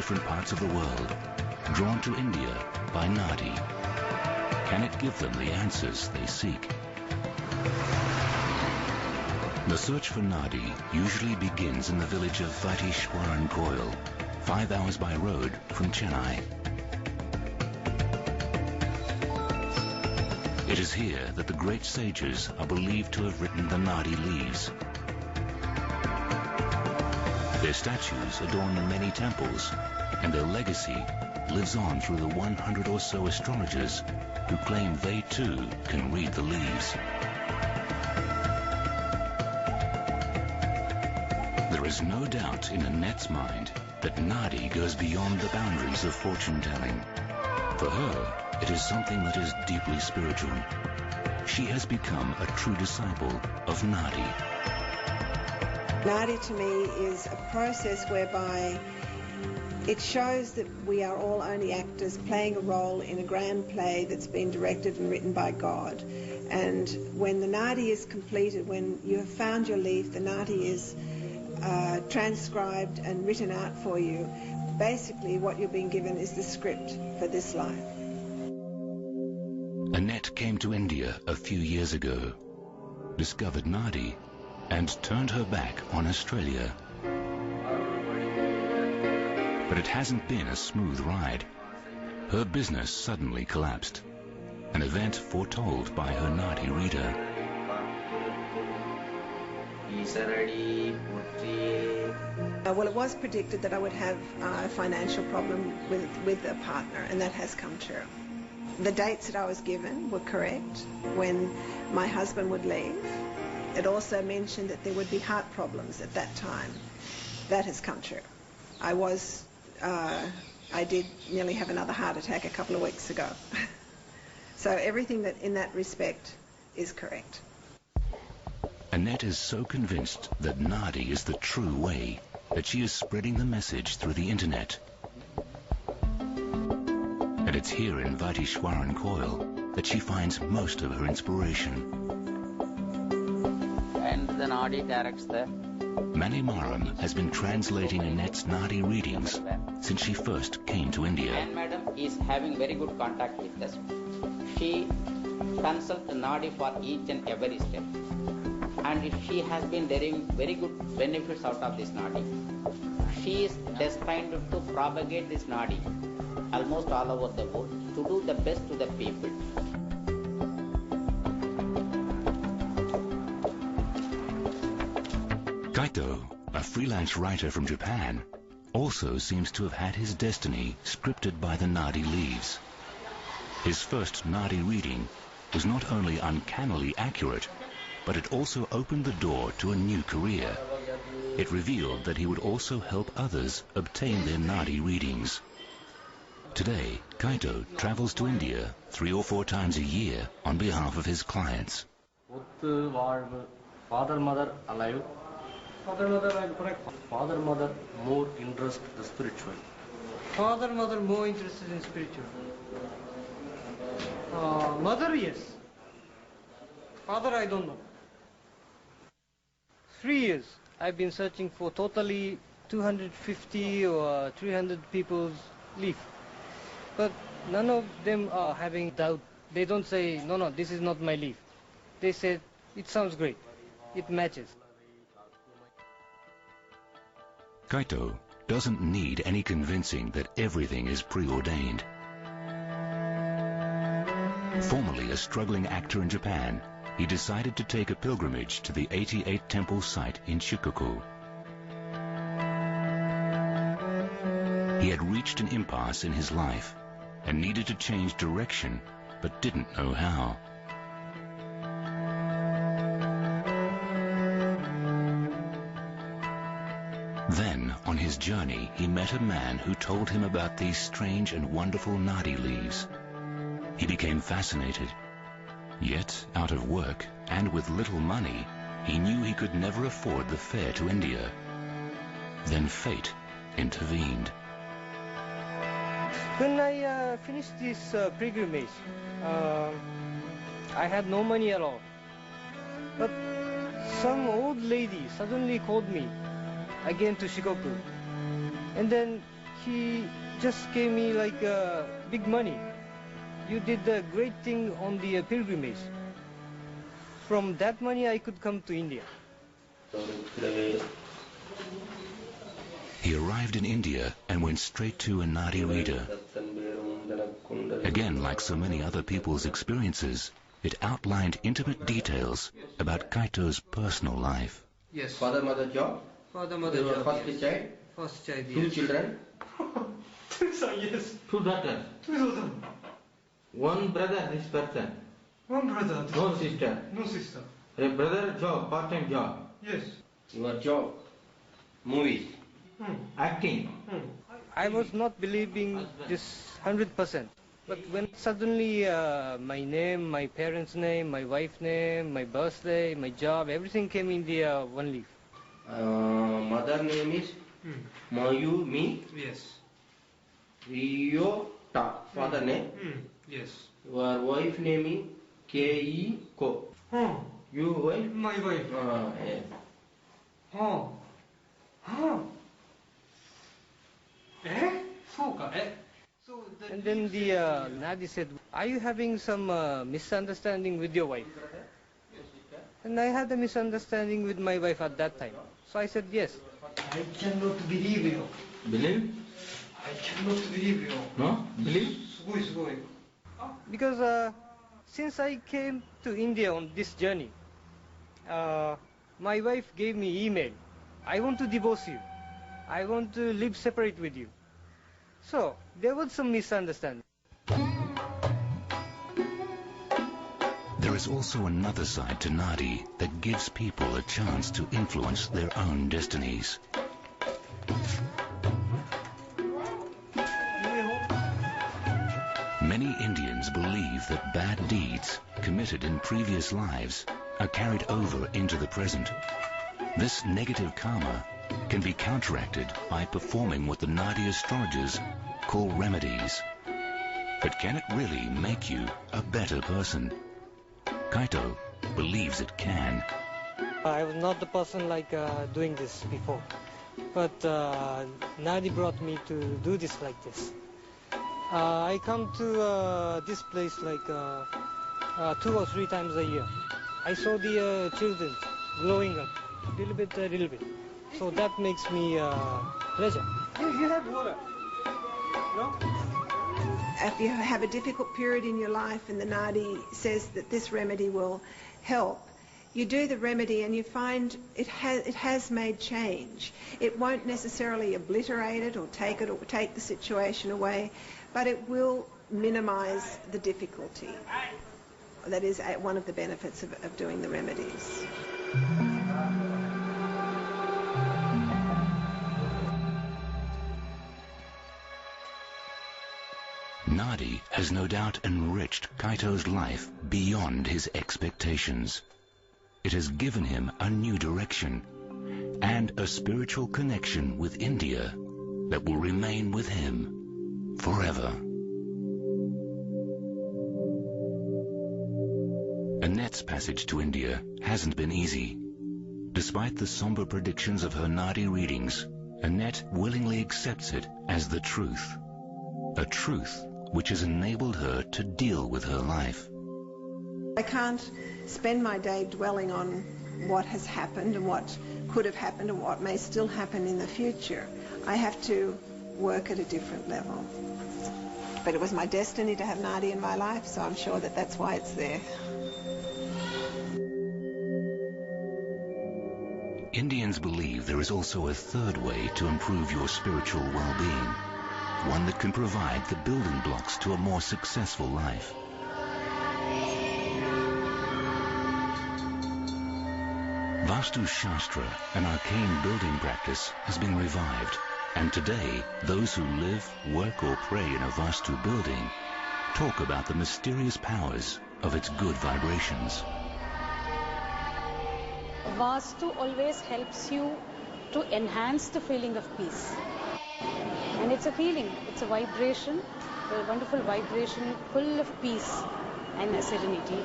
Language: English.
different parts of the world, drawn to India by Naadi. Can it give them the answers they seek? The search for Naadi usually begins in the village of Vaitishwaran, 5 hours by road from Chennai. It is here that the great sages are believed to have written the Naadi leaves. Their statues adorn many temples, and their legacy lives on through the 100 or so astrologers who claim they too can read the leaves. There is no doubt in Annette's mind that Naadi goes beyond the boundaries of fortune-telling. For her, it is something that is deeply spiritual. She has become a true disciple of Naadi. Naadi to me is a process whereby it shows that we are all only actors playing a role in a grand play that's been directed and written by God. And when the Naadi is completed, when you have found your leaf, the Naadi is transcribed and written out for you. Basically what you're being given is the script for this life. Annette came to India a few years ago, discovered Naadi, and turned her back on Australia. But it hasn't been a smooth ride. Her business suddenly collapsed, an event foretold by her Naadi reader. Well, it was predicted that I would have a financial problem with a partner, and that has come true. The dates that I was given were correct when my husband would leave. It also mentioned that there would be heart problems at that time. That has come true. I did nearly have another heart attack a couple of weeks ago. So everything that in that respect is correct. Annette is so convinced that Naadi is the true way that she is spreading the message through the internet. And it's here in Vaitishwaran that she finds most of her inspiration. And the Naadi directs there. Manimaram has been translating Annette's Naadi readings since she first came to India. And Madam is having very good contact with us. She consults the Naadi for each and every step. And she has been getting very good benefits out of this Naadi. She is destined to propagate this Naadi almost all over the world, to do the best to the people. Kaito, a freelance writer from Japan, also seems to have had his destiny scripted by the Naadi leaves. His first Naadi reading was not only uncannily accurate, but it also opened the door to a new career. It revealed that he would also help others obtain their Naadi readings. Today, Kaito travels to India 3 or 4 times a year on behalf of his clients. Father, mother alive. Father, mother, I'm correct. Father, mother more interested in spiritual. Father, mother more interested in spiritual. Mother, yes. Father, I don't know. 3 years I've been searching for totally 250 or 300 people's leaf. But none of them are having doubt. They don't say, no, this is not my leaf. They said, it sounds great. It matches. Kaito doesn't need any convincing that everything is preordained. Formerly a struggling actor in Japan, he decided to take a pilgrimage to the 88 Temple site in Shikoku. He had reached an impasse in his life and needed to change direction, but didn't know how. Then, on his journey, he met a man who told him about these strange and wonderful Naadi leaves. He became fascinated. Yet, out of work and with little money, he knew he could never afford the fare to India. Then fate intervened. When I finished this pilgrimage, I had no money at all. But some old lady suddenly called me again to Shikoku. And then he just gave me like big money. You did a great thing on the pilgrimage. From that money I could come to India. He arrived in India and went straight to a Naadi reader. Again, like so many other people's experiences, it outlined intimate details about Kaito's personal life. Yes. Father, mother, job? Father, mother, job. First child? First child, Two children? So, yes. Two daughters? 2000. One brother, this person? One brother. No sister? No sister. A brother, job, part-time job? Yes. Your job? Movies? Acting? I was not believing this 100%. But when suddenly my name, my parents' name, my wife's name, my birthday, my job, everything came in the one leaf. Mother name is Mayumi Yes. Ryota. Father name? Yes. Your wife name is Keiko. You wife? My wife. Yes. And then the Naadi said, are you having some misunderstanding with your wife? And I had a misunderstanding with my wife at that time. So I said, yes. I cannot believe you. Believe? I cannot believe you. No? Believe? Because since I came to India on this journey, my wife gave me email. I want to divorce you. I want to live separate with you. So there was some misunderstanding. There is also another side to Naadi that gives people a chance to influence their own destinies. Many Indians believe that bad deeds committed in previous lives are carried over into the present. This negative karma can be counteracted by performing what the Naadi astrologers call remedies. But can it really make you a better person? Kaito believes it can. I was not the person like doing this before. But Naadi brought me to do this like this. I come to this place like 2 or 3 times a year. I saw the children growing up, little bit. So that makes me pleasure. You have water, no? If you have a difficult period in your life and the Naadi says that this remedy will help, you do the remedy and you find it has made change. It won't necessarily obliterate it or take the situation away, but it will minimize the difficulty. That is one of the benefits of doing the remedies. Naadi has no doubt enriched Kaito's life beyond his expectations. It has given him a new direction and a spiritual connection with India that will remain with him forever. Annette's passage to India hasn't been easy. Despite the somber predictions of her Naadi readings, Annette willingly accepts it as the truth. A truth which has enabled her to deal with her life. I can't spend my day dwelling on what has happened and what could have happened and what may still happen in the future. I have to work at a different level. But it was my destiny to have Naadi in my life, so I'm sure that that's why it's there. Indians believe there is also a third way to improve your spiritual well-being, one that can provide the building blocks to a more successful life. Vastu Shastra, an arcane building practice, has been revived, and today those who live, work or pray in a Vastu building talk about the mysterious powers of its good vibrations. Vastu always helps you to enhance the feeling of peace. And it's a feeling, it's a vibration, a wonderful vibration full of peace and serenity.